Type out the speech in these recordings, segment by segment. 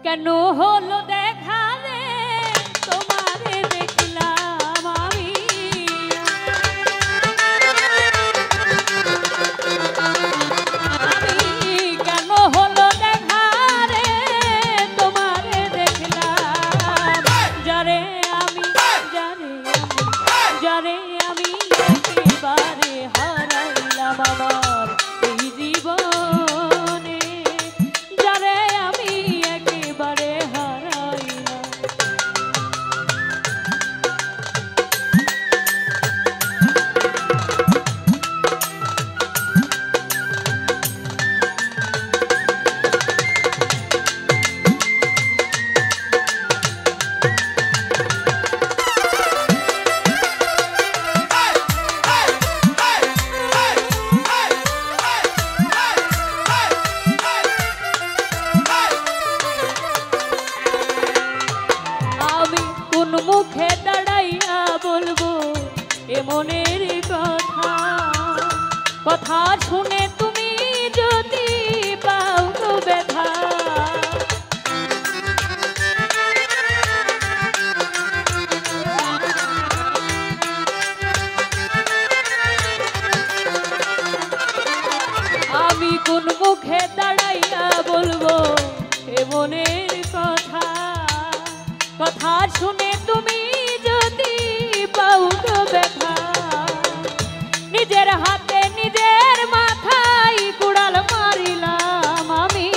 কেন হলো দেখা রে তোমারে দেখলাম আমি কেন হলো দেখা রে তোমারে দেখলাম যারে আমি একেবারে হারাইলাম আমার এই জীবনে যারে আমি একেবারে হারাইলাম। মুখে দাঁড়াইয়া বলবো এ মনের কথা, কথা শুনে তুমি যদি পাও তো ব্যথা। আমি কোন মুখে দাঁড়াইয়া বলবো এ মনের কথা, কথা শুনে তুমি যদি পাও তো ব্যথা। নিজের হাতে নিজের মাথায় কুড়াল মারিলাম আমি,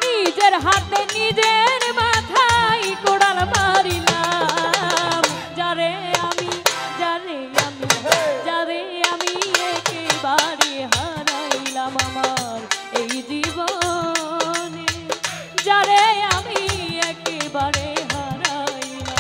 নিজের হাতে নিজের মাথায় কুড়াল মারিলাম যারে আমি একেবারে হারাইলাম আমার এই জীবনে যারে আমি একেবারে হারাইলাম।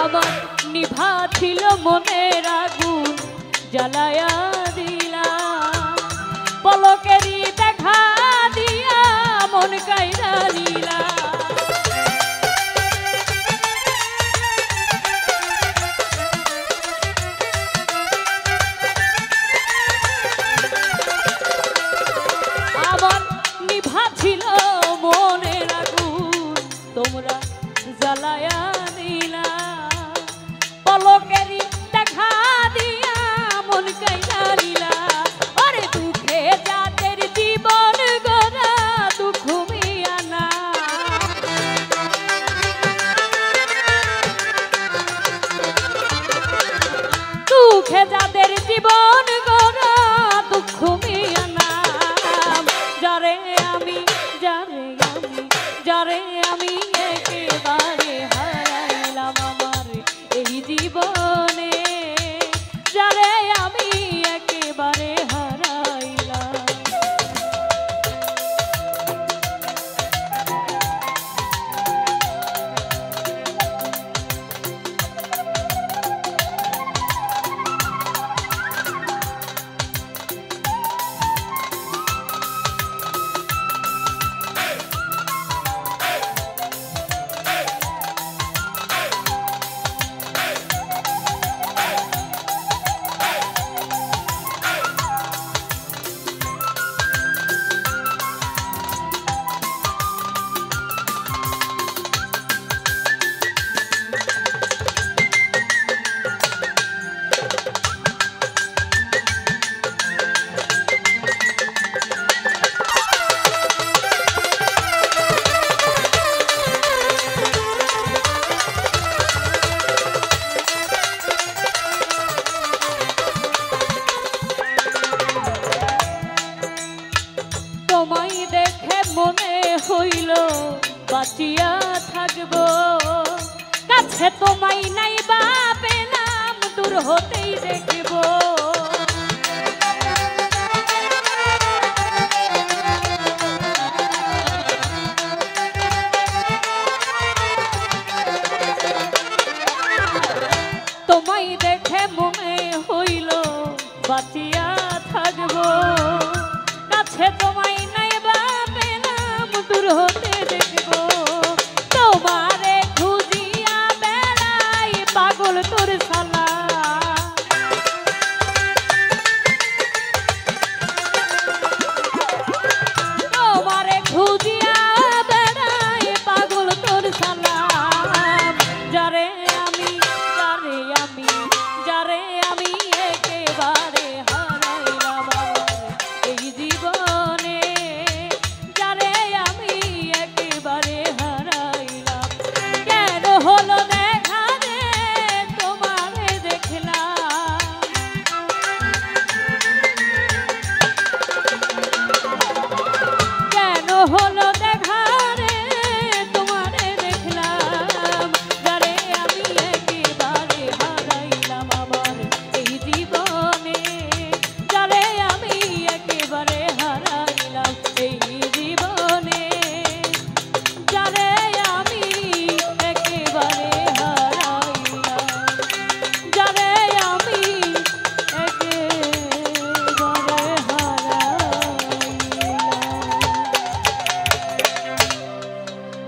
আমার নিভা ছিল মনের আগুন জ্বালায়া দিলা, পলকেরই দেখা দিয়া মন কাইরা নিলা। আমার নিভা ছিল মনের আগুন তোমরা জ্বালায়া দিলা, পলকেরই দেখা দিয়া মন কাইরা নিলা। আরে দুঃখে যাদের জীবন গড়া দুঃখ মিয়া না, দুঃখে যাদের জীবন গড়া দুঃখ মিয়া না। যারে আমি একেবারে হারাইলাম আমার এই জীবনে যারে আমি একেবারে হারাইলাম। হইল বাঁচিয়া থাকবো কাছে তোমায় নাই বা পেলাম দূর হতেই দেখব তোমায় দেখে মনে হইল বাঁচিয়া থাকবো কাছে তোমায় নাই বা পেলাম দূর হতে দেখবো তোমারে খুঁজিয়া বেড়াই পাগল তোর শালা তোমারে খুঁজিয়া বেড়াই পাগল তোর শালা যারে আমি যারে আমি একেবারে হারাইলাম এই জীবনে যারে আমি একেবারে হারাইলাম কেন হলো দেখা রে তোমারে দেখলাম কেন হলো দেখা রে তোমারে দেখলাম যারে আমি একেবারে হারাইলাম আমার এই জীবনে যারে আমি একেবারে হারাইলাম এই জীবনে যারে আমি একেবারে হারাইলাম যারে আমি একেবারে হারাইলাম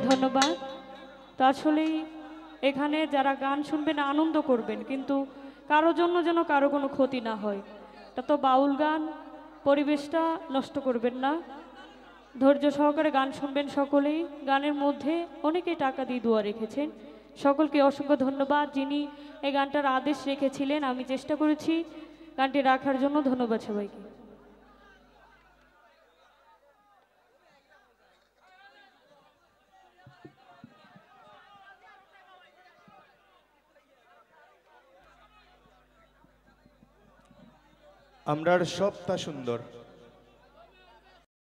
ধন্যবাদ তো আসলেই এখানে যারা গান শুনবেন আনন্দ করবেন কিন্তু কারো জন্য যেন কারো কোনো ক্ষতি না হয় তা তো বাউল গান পরিবেশটা নষ্ট করবেন না ধৈর্য সহকারে গান শুনবেন সকলেই গানের মধ্যে অনেকেই টাকা দিয়ে দোয়া রেখেছেন সকলকে অসংখ্য ধন্যবাদ যিনি এই গানটার আদেশ রেখেছিলেন আমি চেষ্টা করেছি গানটি রাখার জন্য ধন্যবাদ সবাইকে আমরার সবটা সুন্দর।